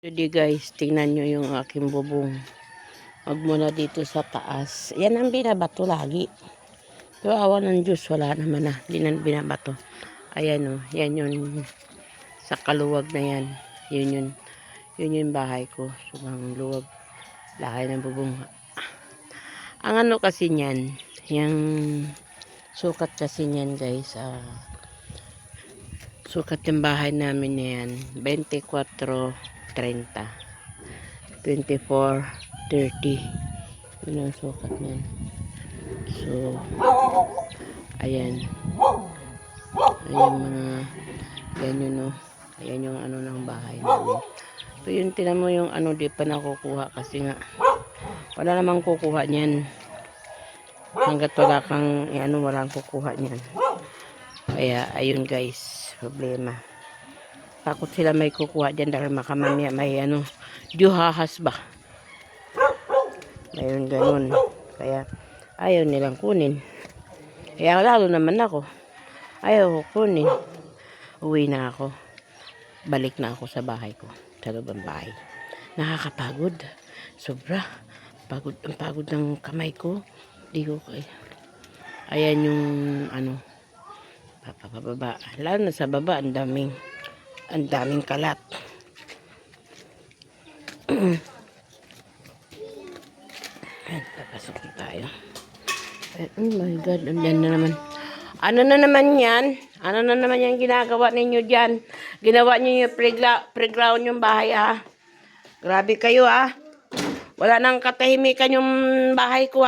Jadi guys, tingnan nyo yung aking bubong. Wag muna dito sa taas. Yan ang binabato lagi. Pero awa ng Diyos, wala naman na. Hindi na binabato. Ayan o, yan yun. Sa kaluwag na yan. Yun yung bahay ko. Sobrang luwag. Lahay ng bubong. Ang ano kasi niyan, yung sukat kasi niyan guys. Sukat yung bahay namin na yan. 24-30. 24-30. Yun ang sukat niyan. So, ayan. Ayan mga, yan yun o. Ayan yung ano ng bahay namin. So, yun, tinan mo yung ano, di pa nakukuha kasi nga, wala namang kukuha niyan. Hanggat wala kang, ano, walang kukuha niyan. Kaya, ayun guys, problema. Takot sila may kukuha dyan dahil makamamaya may ano, diuhahas ba? Mayroon ganun. Kaya, ayaw nilang kunin. Kaya lalo naman ako. Ayaw ko kunin. Uwi na ako. Balik na ako sa bahay ko. Sa loob ng bahay. Nakakapagod. Sobra. Pagod, ang pagod ng kamay ko. Di ko kaya. Ayan yung ano. Papababa. Lalo na sa baba. Ang daming kalat. Ayan, papasok na tayo. Oh my God, andyan na naman. Ano na naman yan? Ano na naman yung ginagawa ninyo dyan? Ginawa niyo yung playground yung bahay Grabe kayo Wala nang katahimikan yung bahay ko